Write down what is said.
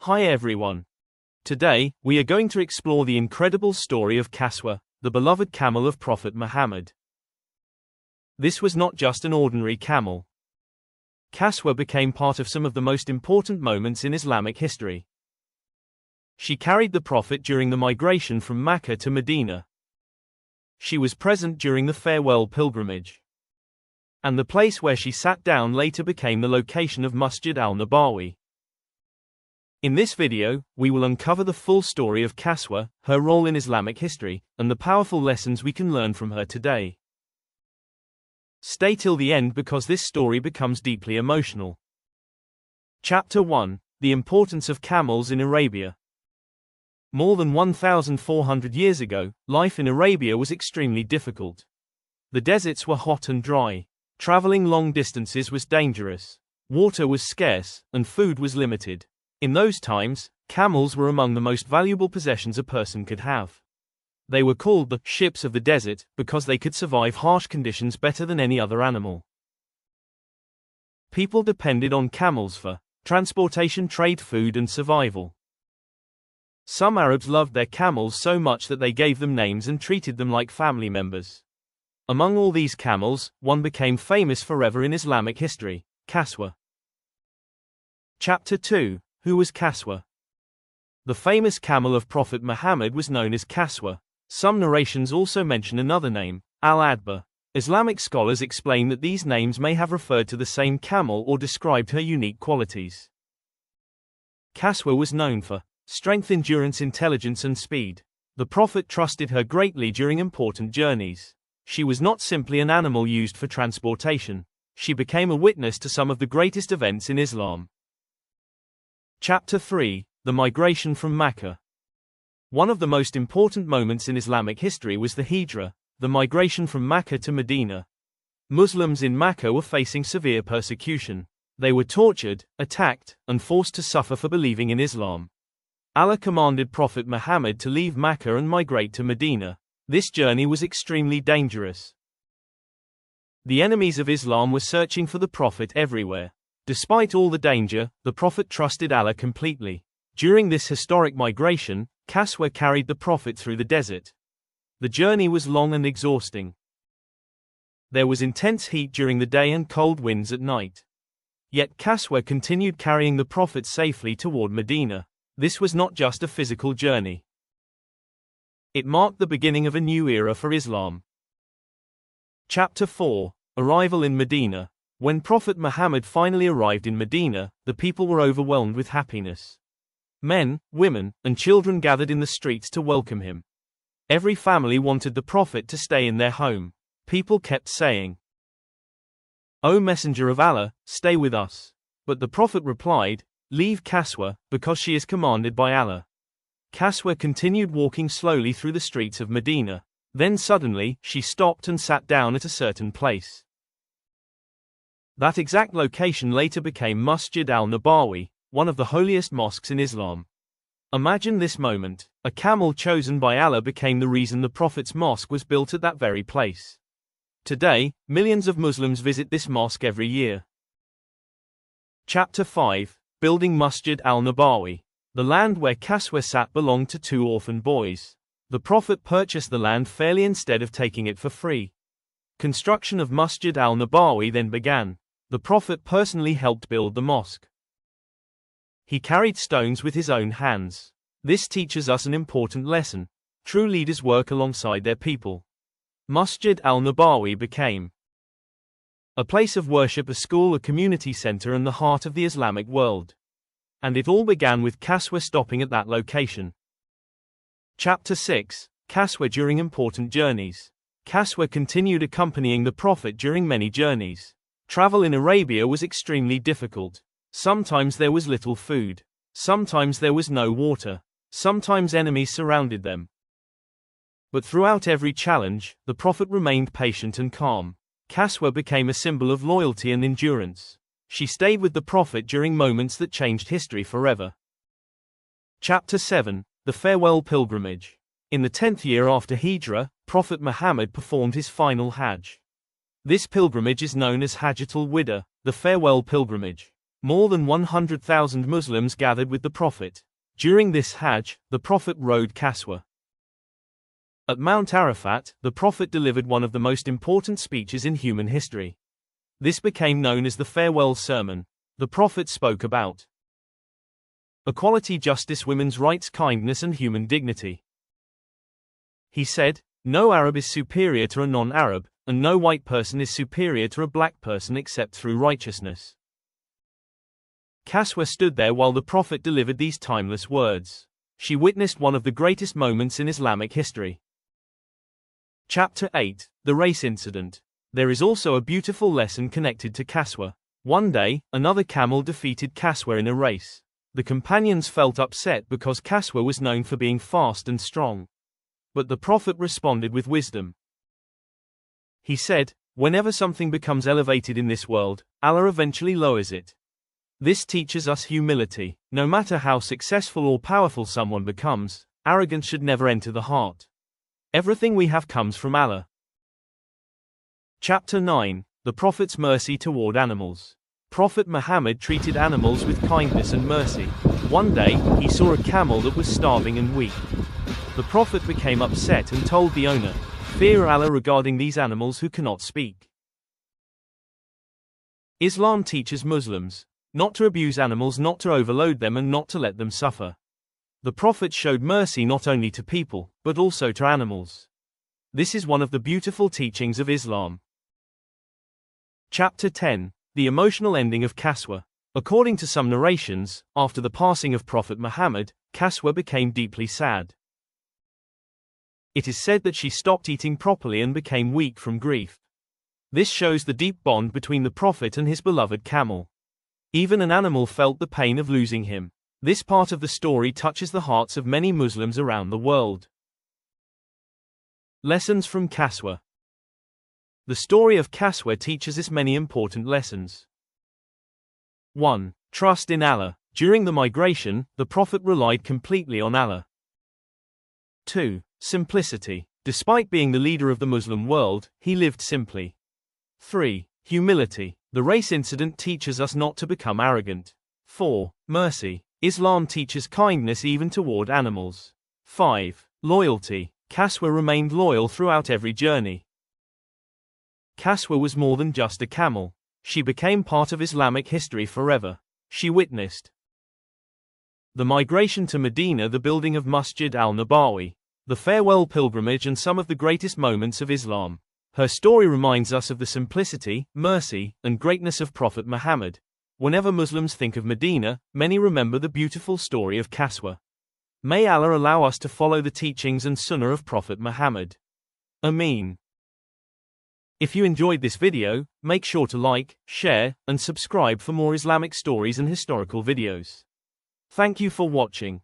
Hi everyone. Today, we are going to explore the incredible story of Qaswa, the beloved camel of Prophet Muhammad. This was not just an ordinary camel. Qaswa became part of some of the most important moments in Islamic history. She carried the Prophet during the migration from Makkah to Medina. She was present during the farewell pilgrimage. And the place where she sat down later became the location of Masjid Al-Nabawi. In this video, we will uncover the full story of Qaswa, her role in Islamic history, and the powerful lessons we can learn from her today. Stay till the end because this story becomes deeply emotional. Chapter 1: The Importance of Camels in Arabia. More than 1,400 years ago, life in Arabia was extremely difficult. The deserts were hot and dry. Traveling long distances was dangerous. Water was scarce, and food was limited. In those times, camels were among the most valuable possessions a person could have. They were called the ships of the desert because they could survive harsh conditions better than any other animal. People depended on camels for transportation, trade, food, and survival. Some Arabs loved their camels so much that they gave them names and treated them like family members. Among all these camels, one became famous forever in Islamic history: Qaswa. Chapter 2: Who was Qaswa? The famous camel of Prophet Muhammad was known as Qaswa. Some narrations also mention another name, Al-Adba. Islamic scholars explain that these names may have referred to the same camel or described her unique qualities. Qaswa was known for strength, endurance, intelligence, and speed. The Prophet trusted her greatly during important journeys. She was not simply an animal used for transportation. She became a witness to some of the greatest events in Islam. Chapter 3: The Migration from Makkah. One of the most important moments in Islamic history was the Hijrah, the migration from Makkah to Medina. Muslims in Makkah were facing severe persecution. They were tortured, attacked, and forced to suffer for believing in Islam. Allah commanded Prophet Muhammad to leave Makkah and migrate to Medina. This journey was extremely dangerous. The enemies of Islam were searching for the Prophet everywhere. Despite all the danger, the Prophet trusted Allah completely. During this historic migration, Qaswa carried the Prophet through the desert. The journey was long and exhausting. There was intense heat during the day and cold winds at night. Yet Qaswa continued carrying the Prophet safely toward Medina. This was not just a physical journey. It marked the beginning of a new era for Islam. Chapter 4: Arrival in Medina. When Prophet Muhammad finally arrived in Medina, the people were overwhelmed with happiness. Men, women, and children gathered in the streets to welcome him. Every family wanted the Prophet to stay in their home. People kept saying, "O Messenger of Allah, stay with us." But the Prophet replied, "Leave Qaswa, because she is commanded by Allah." Qaswa continued walking slowly through the streets of Medina. Then suddenly, she stopped and sat down at a certain place. That exact location later became Masjid Al-Nabawi, one of the holiest mosques in Islam. Imagine this moment: a camel chosen by Allah became the reason the Prophet's mosque was built at that very place. Today, millions of Muslims visit this mosque every year. Chapter 5: Building Masjid Al-Nabawi. The land where Qaswa sat belonged to two orphan boys. The Prophet purchased the land fairly instead of taking it for free. Construction of Masjid Al-Nabawi then began. The Prophet personally helped build the mosque. He carried stones with his own hands. This teaches us an important lesson. True leaders work alongside their people. Masjid Al-Nabawi became a place of worship, a school, a community center, and the heart of the Islamic world. And it all began with Qaswa stopping at that location. Chapter 6: Qaswa during important journeys. Qaswa continued accompanying the Prophet during many journeys. Travel in Arabia was extremely difficult. Sometimes there was little food. Sometimes there was no water. Sometimes enemies surrounded them. But throughout every challenge, the Prophet remained patient and calm. Qaswa became a symbol of loyalty and endurance. She stayed with the Prophet during moments that changed history forever. Chapter 7: The Farewell Pilgrimage. In the 10th year after Hijrah, Prophet Muhammad performed his final Hajj. This pilgrimage is known as Hajjatul Wida, the farewell pilgrimage. More than 100,000 Muslims gathered with the Prophet. During this Hajj, the Prophet rode Qaswa. At Mount Arafat, the Prophet delivered one of the most important speeches in human history. This became known as the farewell sermon. The Prophet spoke about equality, justice, women's rights, kindness, and human dignity. He said, "No Arab is superior to a non-Arab, and no white person is superior to a black person except through righteousness." Qaswa stood there while the Prophet delivered these timeless words. She witnessed one of the greatest moments in Islamic history. Chapter 8, The Race Incident. There is also a beautiful lesson connected to Qaswa. One day, another camel defeated Qaswa in a race. The companions felt upset because Qaswa was known for being fast and strong. But the Prophet responded with wisdom. He said, "Whenever something becomes elevated in this world, Allah eventually lowers it." This teaches us humility. No matter how successful or powerful someone becomes, arrogance should never enter the heart. Everything we have comes from Allah. Chapter 9, The Prophet's Mercy Toward Animals. Prophet Muhammad treated animals with kindness and mercy. One day, he saw a camel that was starving and weak. The Prophet became upset and told the owner, "Fear Allah regarding these animals who cannot speak." Islam teaches Muslims not to abuse animals, not to overload them, and not to let them suffer. The Prophet showed mercy not only to people, but also to animals. This is one of the beautiful teachings of Islam. Chapter 10, The Emotional Ending of Qaswa. According to some narrations, after the passing of Prophet Muhammad, Qaswa became deeply sad. It is said that she stopped eating properly and became weak from grief. This shows the deep bond between the Prophet and his beloved camel. Even an animal felt the pain of losing him. This part of the story touches the hearts of many Muslims around the world. Lessons from Qaswa. The story of Qaswa teaches us many important lessons. 1. Trust in Allah. During the migration, the Prophet relied completely on Allah. 2. Simplicity. Despite being the leader of the Muslim world, he lived simply. 3. Humility. The race incident teaches us not to become arrogant. 4. Mercy. Islam teaches kindness even toward animals. 5. Loyalty. Qaswa remained loyal throughout every journey. Qaswa was more than just a camel. She became part of Islamic history forever. She witnessed the migration to Medina, the building of Masjid Al-Nabawi, the farewell pilgrimage, and some of the greatest moments of Islam. Her story reminds us of the simplicity, mercy, and greatness of Prophet Muhammad. Whenever Muslims think of Medina, many remember the beautiful story of Qaswa. May Allah allow us to follow the teachings and sunnah of Prophet Muhammad. Ameen. If you enjoyed this video, make sure to like, share, and subscribe for more Islamic stories and historical videos. Thank you for watching.